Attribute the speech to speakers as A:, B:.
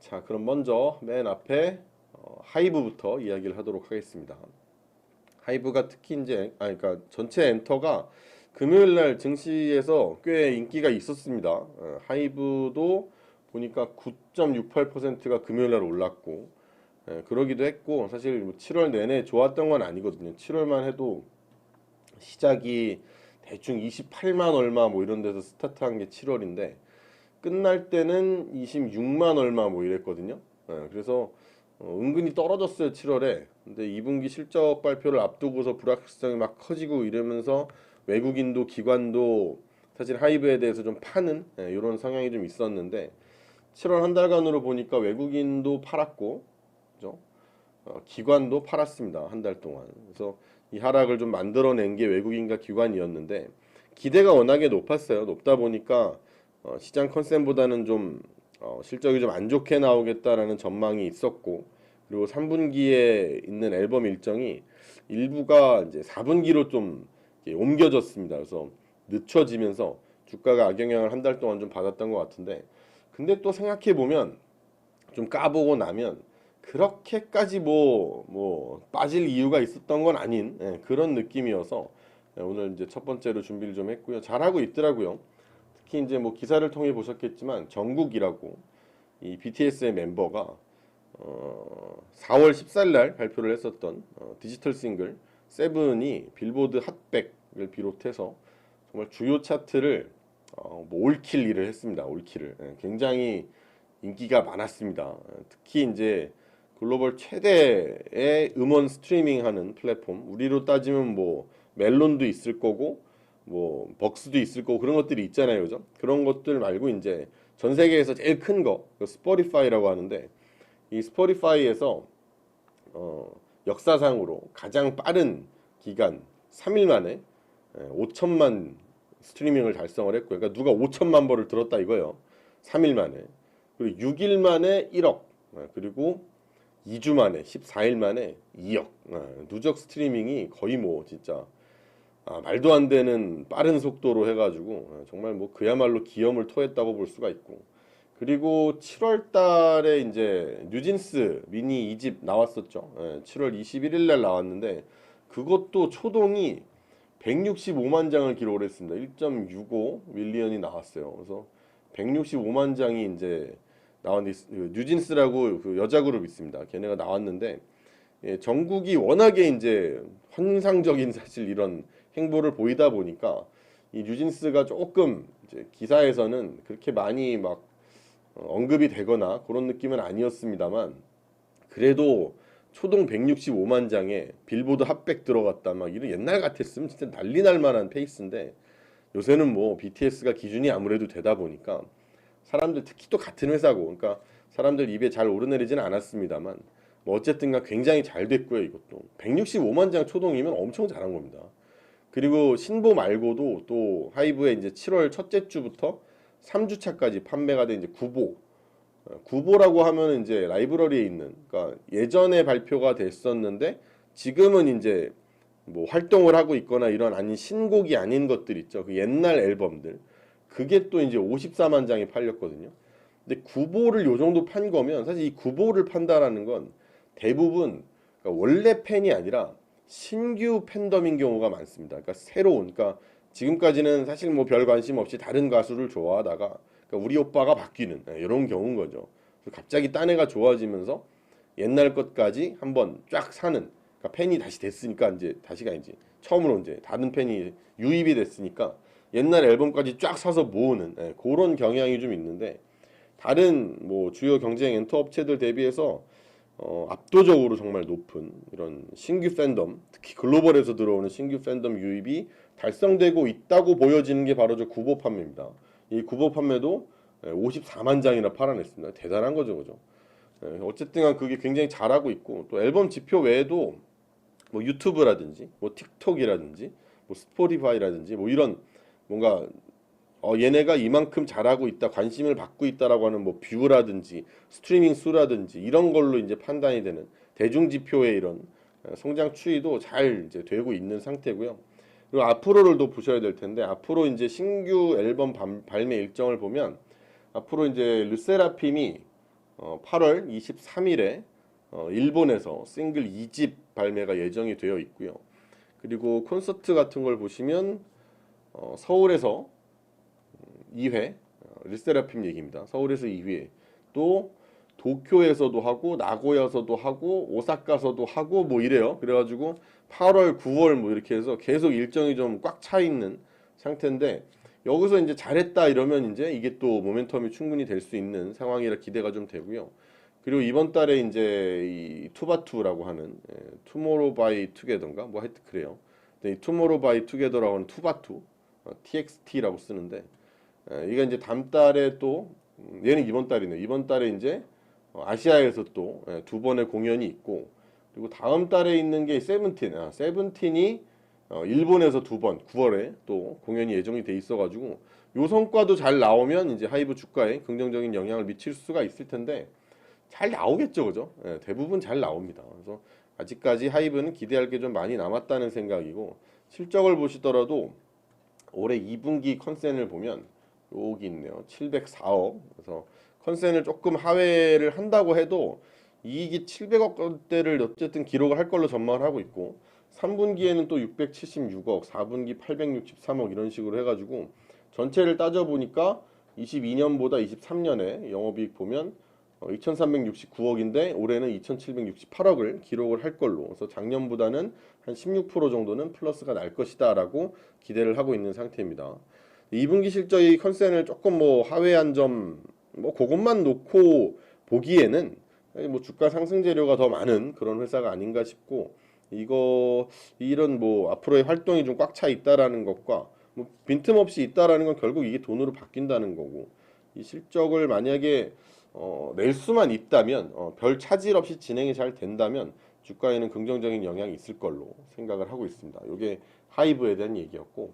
A: 자, 그럼 먼저 맨 앞에 하이브부터 이야기를 하도록 하겠습니다. 하이브가 특히 이제 그러니까 전체 엔터가 금요일 날 증시에서 꽤 인기가 있었습니다. 하이브도 보니까 9.68%가 금요일 날 올랐고, 그러기도 했고, 사실 뭐 7월 내내 좋았던 건 아니거든요. 7월만 해도 시작이 대충 28만 얼마 뭐 이런 데서 스타트한 게 7월인데 끝날 때는 26만 얼마 뭐 이랬거든요. 그래서 은근히 떨어졌어요, 7월에. 근데 2분기 실적 발표를 앞두고서 불확실성이 막 커지고 이러면서 외국인도 기관도 사실 하이브에 대해서 좀 파는 이런 성향이 좀 있었는데 7월 한 달간으로 보니까 외국인도 팔았고, 그죠? 기관도 팔았습니다, 한 달 동안. 그래서 이 하락을 좀 만들어낸 게 외국인과 기관이었는데 기대가 워낙에 높았어요. 높다 보니까 시장 컨센보다는 좀 실적이 좀 안 좋게 나오겠다라는 전망이 있었고, 그리고 3분기에 있는 앨범 일정이 일부가 이제 4분기로 좀 옮겨졌습니다. 그래서 늦춰지면서 주가가 악영향을 한 달 동안 좀 받았던 것 같은데, 근데 또 생각해 보면 좀 까보고 나면 그렇게까지 뭐 빠질 이유가 있었던 건 아닌 그런 느낌이어서 오늘 이제 첫 번째로 준비를 좀 했고요. 잘하고 있더라고요. 특히 이제 뭐 기사를 통해 보셨겠지만 정국이라고 이 BTS의 멤버가 4월 14일 날 발표를 했었던 디지털 싱글 세븐이 빌보드 핫백을 비롯해서 정말 주요 차트를 뭐 올킬리를 했습니다. 올킬을 굉장히 인기가 많았습니다. 특히 이제 글로벌 최대의 음원 스트리밍하는 플랫폼, 우리로 따지면 뭐 멜론도 있을 거고 뭐 벅스도 있을 거고 그런 것들이 있잖아요, 그죠? 그런 것들 말고 이제 전 세계에서 제일 큰 거, 스포티파이라고 하는데 이 스포티파이에서 역사상으로 가장 빠른 기간 3일 만에 5천만 스트리밍을 달성을 했고요. 그러니까 누가 5천만 번을 들었다 이거예요. 3일 만에. 그리고 6일 만에 1억. 그리고 2주 만에 14일 만에 2억. 누적 스트리밍이 거의 뭐 진짜 말도 안 되는 빠른 속도로 해가지고 정말 뭐 그야말로 기염을 토했다고 볼 수가 있고, 그리고 7월 달에 이제 뉴진스 미니 2집 나왔었죠. 7월 21일 날 나왔는데 그것도 초동이 165만 장을 기록을 했습니다. 1.65 밀리언이 나왔어요. 그래서 165만 장이 이제 나왔는데 뉴진스라고 그 여자 그룹 있습니다. 걔네가 나왔는데 정국이 워낙에 이제 환상적인 사실 이런 행보를 보이다 보니까 이 뉴진스가 조금 이제 기사에서는 그렇게 많이 막 언급이 되거나 그런 느낌은 아니었습니다만 그래도 초동 165만 장에 빌보드 핫백 들어갔다 막 이런 옛날 같았으면 진짜 난리 날 만한 페이스인데 요새는 뭐 BTS가 기준이 아무래도 되다 보니까 사람들 특히 또 같은 회사고 그러니까 사람들 입에 잘 오르내리지는 않았습니다만 뭐 어쨌든가 굉장히 잘 됐고요. 이것도 165만 장 초동이면 엄청 잘한 겁니다. 그리고 신보 말고도 또 하이브의 이제 7월 첫째 주부터 3주차까지 판매가 된 이제 구보. 구보라고 하면 이제 라이브러리에 있는, 그러니까 예전에 발표가 됐었는데 지금은 이제 뭐 활동을 하고 있거나 이런 아닌 신곡이 아닌 것들 있죠. 그 옛날 앨범들. 그게 또 이제 54만 장이 팔렸거든요. 근데 구보를 요 정도 판 거면 사실 이 구보를 판다라는 건 대부분 그러니까 원래 팬이 아니라 신규 팬덤인 경우가 많습니다. 그러니까 새로운, 그러니까 지금까지는 사실 뭐 별 관심 없이 다른 가수를 좋아하다가 그러니까 우리 오빠가 바뀌는 이런 경우인 거죠. 갑자기 딴 애가 좋아지면서 옛날 것까지 한번 쫙 사는, 그러니까 팬이 다시 됐으니까 이제 다시가 아니지 처음으로 이제 다른 팬이 유입이 됐으니까 옛날 앨범까지 쫙 사서 모으는 그런 경향이 좀 있는데 다른 뭐 주요 경쟁 엔터 업체들 대비해서 압도적으로 정말 높은 이런 신규 팬덤, 특히 글로벌에서 들어오는 신규 팬덤 유입이 달성되고 있다고 보여지는 게 바로 저 구보 판매입니다. 이 구보 판매도 54만 장이나 팔아냈습니다. 대단한 거죠, 그죠? 어쨌든 그게 굉장히 잘하고 있고 또 앨범 지표 외에도 뭐 유튜브라든지 뭐 틱톡이라든지 뭐 스포티파이라든지 뭐 이런 뭔가 얘네가 이만큼 잘하고 있다, 관심을 받고 있다라고 하는 뭐 뷰라든지 스트리밍 수라든지 이런 걸로 이제 판단이 되는 대중 지표의 이런 성장 추이도 잘 이제 되고 있는 상태고요. 그리고 앞으로를 또 보셔야 될 텐데 앞으로 이제 신규 앨범 발매 일정을 보면 앞으로 이제 르세라핌이 8월 23일에 일본에서 싱글 2집 발매가 예정이 되어 있고요. 그리고 콘서트 같은 걸 보시면 서울에서 2회, 르세라핌 얘기입니다. 서울에서 2회, 또 도쿄에서도 하고 나고야에서도 하고 오사카서도 하고 뭐 이래요. 그래가지고 8월, 9월 뭐 이렇게 해서 계속 일정이 좀 꽉 차 있는 상태인데, 여기서 이제 잘했다 이러면 이제 이게 또 모멘텀이 충분히 될 수 있는 상황이라 기대가 좀 되고요. 그리고 이번 달에 이제 이 투바투라고 하는 투모로우 바이 투게더인가 뭐 하여튼 그래요. 근데 이 투모로우 바이 투게더라고 하는 투바투, TXT라고 쓰는데, 이게 이제 다음 달에 또 얘는 이번 달이네. 이번 달에 이제 아시아에서 또 두 번의 공연이 있고, 그리고 다음 달에 있는 게 세븐틴이 일본에서 두 번 9월에 또 공연이 예정이 돼 있어가지고 요 성과도 잘 나오면 이제 하이브 주가에 긍정적인 영향을 미칠 수가 있을 텐데, 잘 나오겠죠, 그죠? 대부분 잘 나옵니다. 그래서 아직까지 하이브는 기대할 게 좀 많이 남았다는 생각이고, 실적을 보시더라도 올해 2분기 컨센을 보면 여기 있네요. 704억. 그래서 컨센을 조금 하회를 한다고 해도 이익이 700억 원대를 어쨌든 기록을 할 걸로 전망을 하고 있고, 3분기에는 또 676억, 4분기 863억 이런 식으로 해가지고 전체를 따져보니까 22년보다 23년에 영업이익 보면 2,369억인데 올해는 2,768억을 기록을 할 걸로, 그래서 작년보다는 한 16% 정도는 플러스가 날 것이다라고 기대를 하고 있는 상태입니다. 2분기 실적이 컨센을 조금 뭐 하회한 점, 뭐 그것만 놓고 보기에는 뭐 주가 상승 재료가 더 많은 그런 회사가 아닌가 싶고, 이런 뭐 앞으로의 활동이 좀 꽉 차 있다라는 것과 뭐 빈틈없이 있다라는 건 결국 이게 돈으로 바뀐다는 거고, 이 실적을 만약에 낼 수만 있다면, 별 차질 없이 진행이 잘 된다면 주가에는 긍정적인 영향이 있을 걸로 생각을 하고 있습니다. 이게 하이브에 대한 얘기였고,